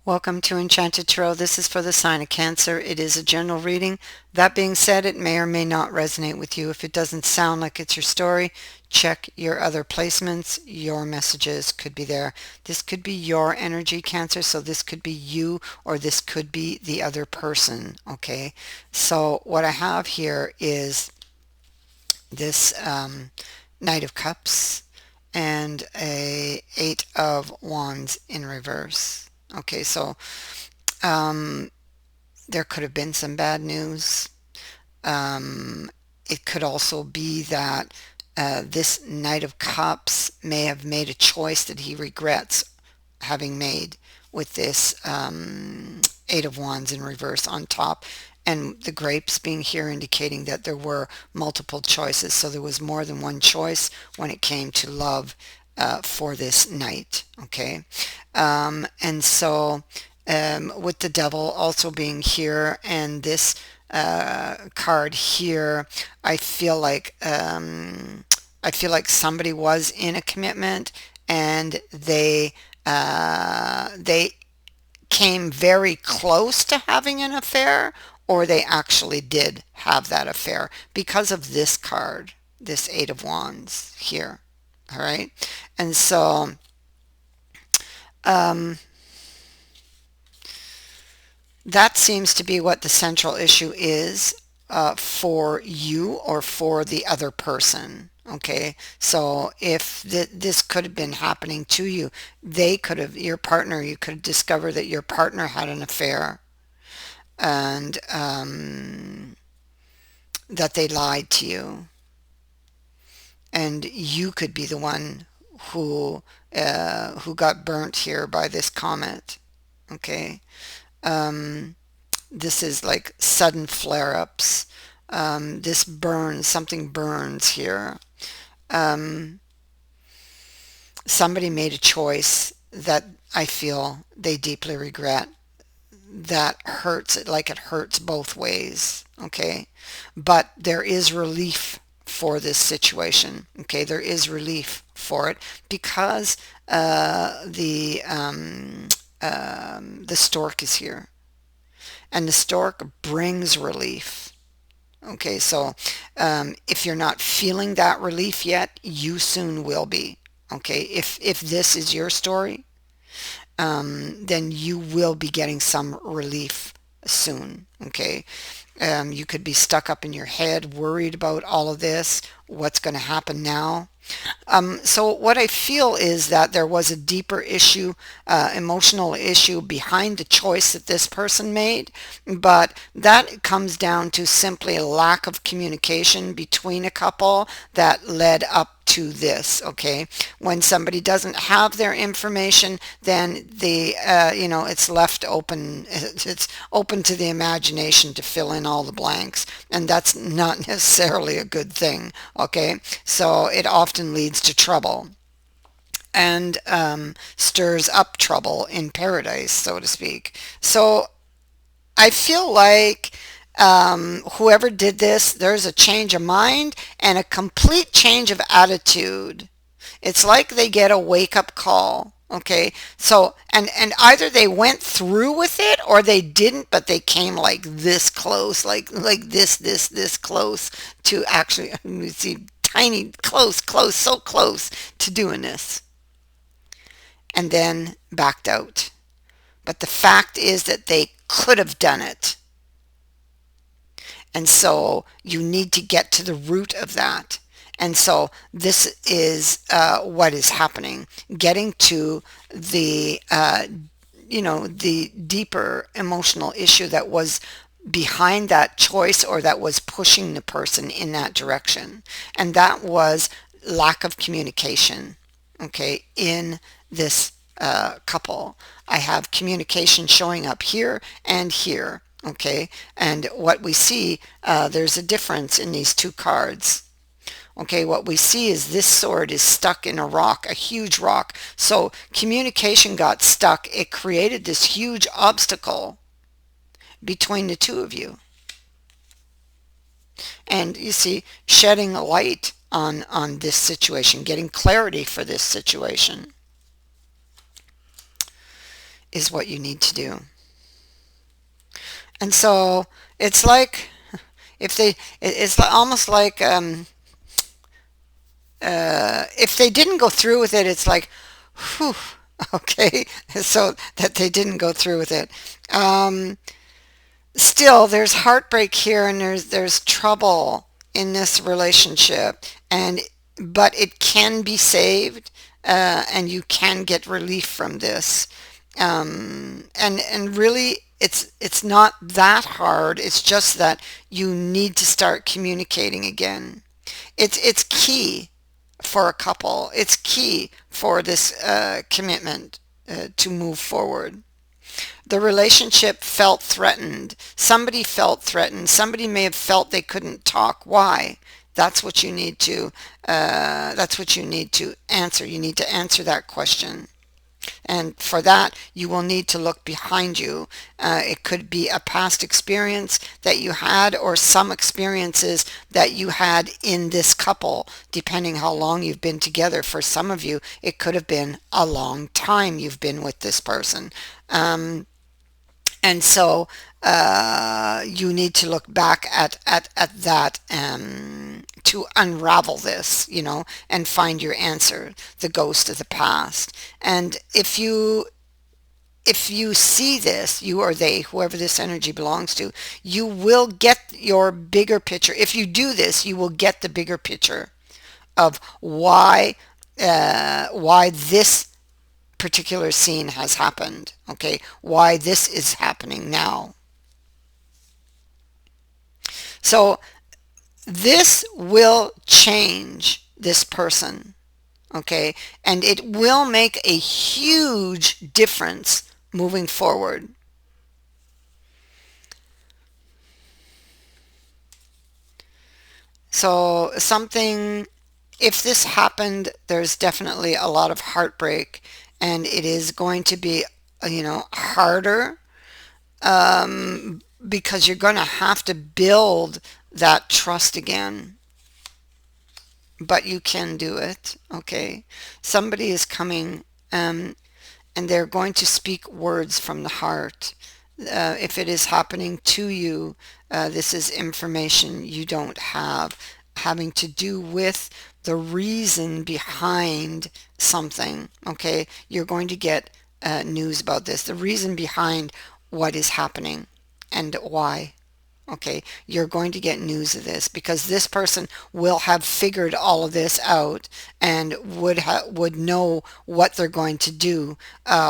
Welcome to Enchanted Tarot. This is for the sign of Cancer. It is a general reading. That being said, it may or may not resonate with you. If it doesn't sound like it's your story, check your other placements. Your messages could be there. This could be your energy, Cancer, so this could be you or this could be the other person, okay? So what I have here is this Knight of Cups and a Eight of Wands in reverse. Okay, so um, there could have been some bad news. Um, it could also be that this Knight of Cups may have made a choice that he regrets having made with this Eight of Wands in reverse on top. And the grapes being here indicating that there were multiple choices. So there was more than one choice when it came to love for this knight. Okay. And so with the devil also being here and this card here, I feel like somebody was in a commitment and they came very close to having an affair, or they actually did have that affair because of this card, this Eight of Wands here. All right. And so um, that seems to be what the central issue is for you or for the other person. Okay, so if this could have been happening to you, they could have, your partner, you could discover that your partner had an affair and that they lied to you, and you could be the one who got burnt here by this comet. Okay. This is like sudden flare-ups. This burns, something burns here. Um, Somebody made a choice that I feel they deeply regret. That hurts, like it hurts both ways. Okay. But there is relief for this situation. Okay. There is relief for it because the stork is here. And the stork brings relief. Okay, so if you're not feeling that relief yet, you soon will be. Okay, if this is your story, then you will be getting some relief soon. Okay, you could be stuck up in your head, worried about all of this. What's going to happen now? So what I feel is that there was a deeper issue, emotional issue behind the choice that this person made, but that comes down to simply a lack of communication between a couple that led up to this. Okay, when somebody doesn't have their information, then it's left open. It's open to the imagination to fill in all the blanks, and that's not necessarily a good thing. Okay, so it often leads to trouble and stirs up trouble in paradise, so to speak. So I feel like whoever did this, there's a change of mind and a complete change of attitude. It's like they get a wake-up call. Okay, so and either they went through with it or they didn't, but they came like this close, like this close to actually, you see, tiny, close, so close to doing this, and then backed out. But the fact is that they could have done it. And so you need to get to the root of that. And so this is what is happening, getting to the deeper emotional issue that was behind that choice or that was pushing the person in that direction. And that was lack of communication, okay, in this couple. I have communication showing up here and here. Okay, and what we see, there's a difference in these two cards. Okay, what we see is this sword is stuck in a rock, a huge rock. So communication got stuck. It created this huge obstacle between the two of you. And you see, shedding light on this situation, getting clarity for this situation. is what you need to do. And so it's like if they, it's almost like if they didn't go through with it, it's like, whew, okay, so that they didn't go through with it. Um, Still, there's heartbreak here, and there's trouble in this relationship, and but it can be saved, and you can get relief from this. And really, it's not that hard. It's just that you need to start communicating again. It's key for a couple. It's key for this commitment to move forward. The relationship felt threatened. Somebody felt threatened. Somebody may have felt they couldn't talk. Why? That's what you need to. That's what you need to answer. You need to answer that question. And for that, you will need to look behind you. It could be a past experience that you had, or some experiences that you had in this couple, depending how long you've been together. For some of you, it could have been a long time you've been with this person. And so you need to look back at that to unravel this, and find your answer, the ghost of the past. And if you see this, you or they, whoever this energy belongs to, you will get your bigger picture. If you do this, you will get the bigger picture of why this particular scene has happened, okay? Why this is happening now. So this will change this person, okay? And it will make a huge difference moving forward. So something, if this happened, there's definitely a lot of heartbreak, and it is going to be, harder, because you're going to have to build that trust again. But you can do it, okay? Somebody is coming, and they're going to speak words from the heart. If it is happening to you, this is information you don't have, having to do with the reason behind something, okay? You're going to get news about this, the reason behind what is happening and why. Okay, you're going to get news of this, because this person will have figured all of this out, and would know what they're going to do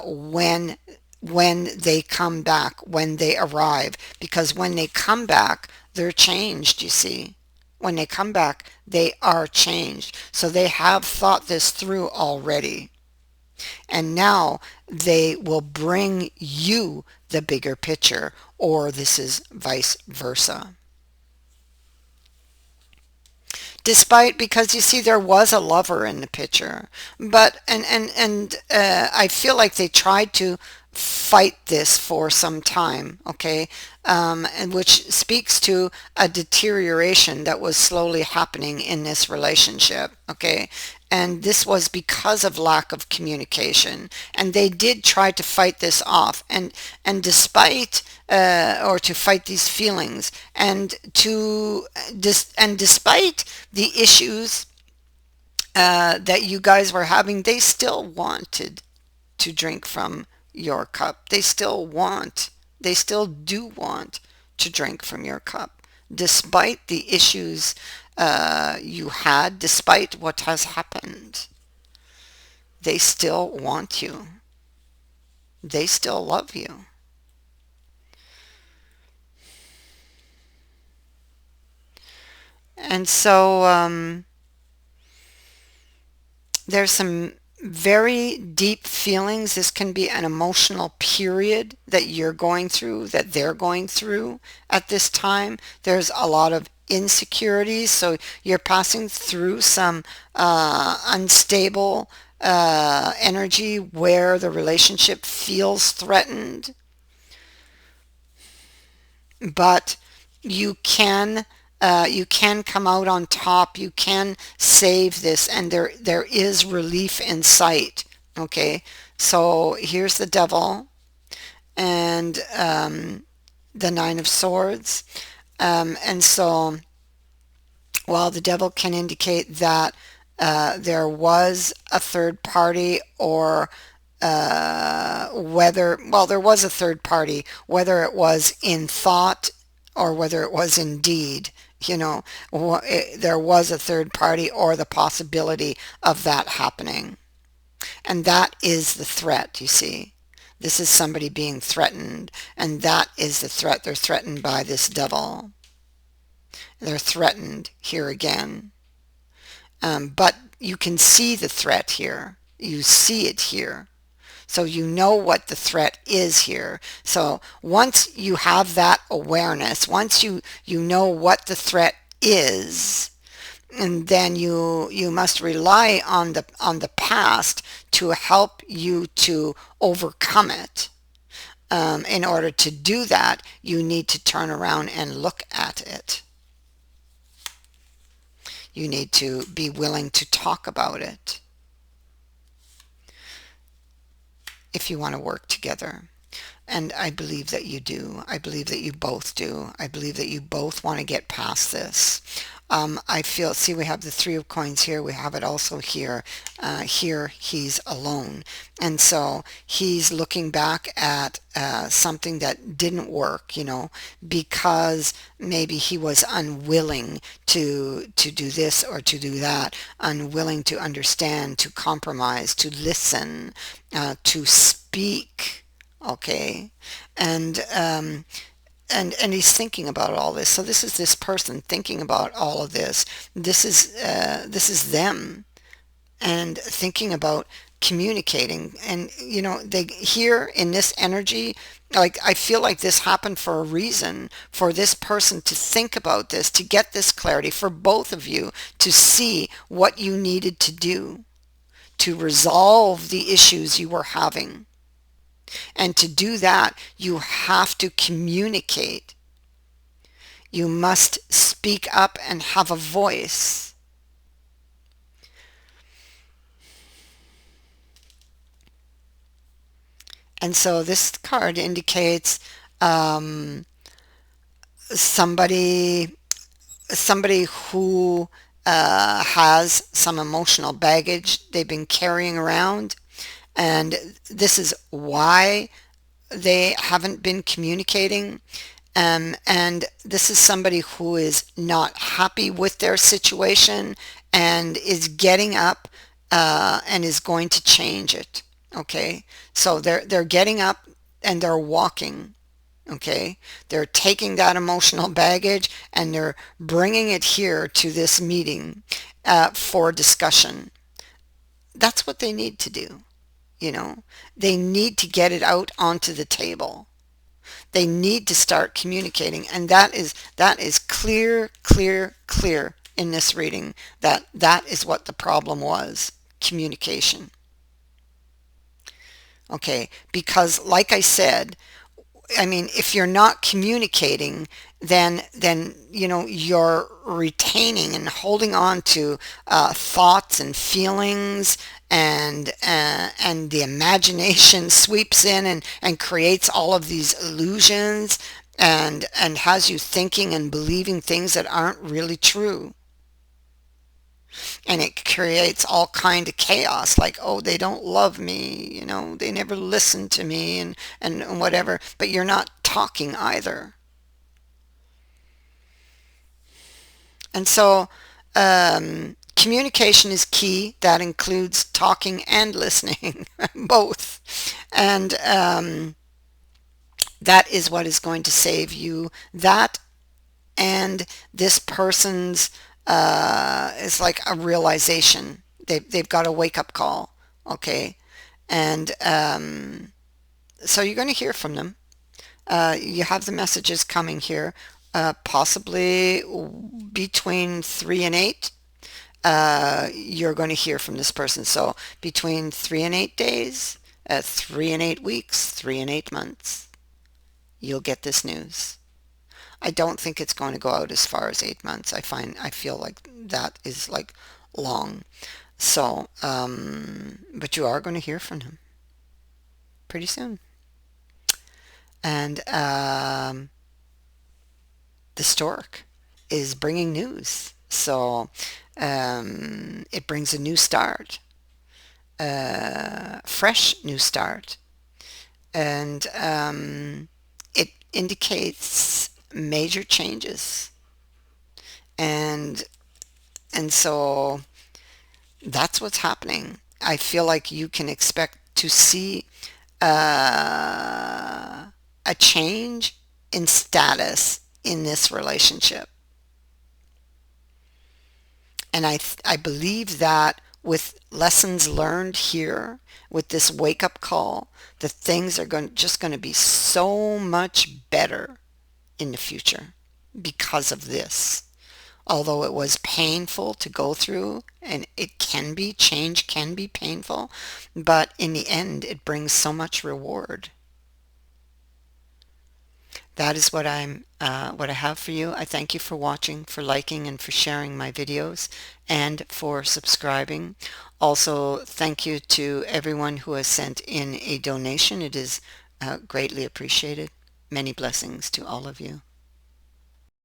when they come back, when they arrive. Because when they come back, they're changed, you see. When they come back, they are changed. So they have thought this through already. And now they will bring you the bigger picture, or this is vice versa. Despite, because you see, there was a lover in the picture, but I feel like they tried to fight this for some time, okay, and which speaks to a deterioration that was slowly happening in this relationship, okay. And this was because of lack of communication, and they did try to fight this off, and despite or to fight these feelings, and despite the issues that you guys were having, they still wanted to drink from your cup. They still do want to drink from your cup, despite the issues you had, despite what has happened. They still want you. They still love you. And so there's some very deep feelings. This can be an emotional period that you're going through, that they're going through at this time. There's a lot of insecurities, so you're passing through some unstable energy where the relationship feels threatened. But you can come out on top. You can save this, and there is relief in sight. Okay, so here's the devil. and the Nine of Swords. And so, while the Devil can indicate that there was a third party, or there was a third party, whether it was in thought or whether it was in deed, there was a third party or the possibility of that happening. And that is the threat, you see. This is somebody being threatened, and that is the threat. They're threatened by this devil. They're threatened here again. But you can see the threat here. You see it here. So you know what the threat is here. So once you have that awareness, once you know what the threat is, and then you must rely on the past to help you to overcome it. In order to do that, you need to turn around and look at it. You need to be willing to talk about it if you want to work together. And I believe that you do. I believe that you both do. I believe that you both want to get past this. I feel, see, we have the Three of Coins here. We have it also here. Here, he's alone. And so he's looking back at something that didn't work, because maybe he was unwilling to do this or to do that, unwilling to understand, to compromise, to listen, to speak. Okay, and and he's thinking about all this. So this is this person thinking about all of this. This is them, and thinking about communicating. And they here in this energy, like, I feel like this happened for a reason, for this person to think about this, to get this clarity, for both of you to see what you needed to do to resolve the issues you were having. And to do that, you have to communicate. You must speak up and have a voice. And so this card indicates somebody who has some emotional baggage they've been carrying around. And this is why they haven't been communicating. And this is somebody who is not happy with their situation and is getting up and is going to change it. Okay, so they're getting up and they're walking. Okay, they're taking that emotional baggage and they're bringing it here to this meeting for discussion. That's what they need to do. They need to get it out onto the table. They need to start communicating, and that is clear, clear, clear in this reading, that is what the problem was: communication. Okay, because like I said, I mean, if you're not communicating, then you're retaining and holding on to thoughts and feelings, and the imagination sweeps in and creates all of these illusions, and has you thinking and believing things that aren't really true. And it creates all kind of chaos, like, oh, they don't love me, they never listen to me, and whatever. But you're not talking either. And so communication is key. That includes talking and listening, both. And that is what is going to save you. That, and this person's is like a realization. They've got a wake-up call. Okay, and so you're going to hear from them. You have the messages coming here, possibly between 3 and 8. You're going to hear from this person. So between 3 and 8 days, 3 and 8 weeks, 3 and 8 months, you'll get this news. I don't think it's going to go out as far as 8 months. I feel like that is like long. So, but you are going to hear from him pretty soon. And the stork is bringing news. So it brings a new start, fresh new start. And it indicates major changes. And so that's what's happening. I feel like you can expect to see a change in status in this relationship. And I believe that with lessons learned here, with this wake up call, the things are just going to be so much better in the future because of this. Although it was painful to go through, and it can be, change can be painful, but in the end, it brings so much reward. That is what I have for you. I thank you for watching, for liking, and for sharing my videos, and for subscribing. Also, thank you to everyone who has sent in a donation. It is greatly appreciated. Many blessings to all of you.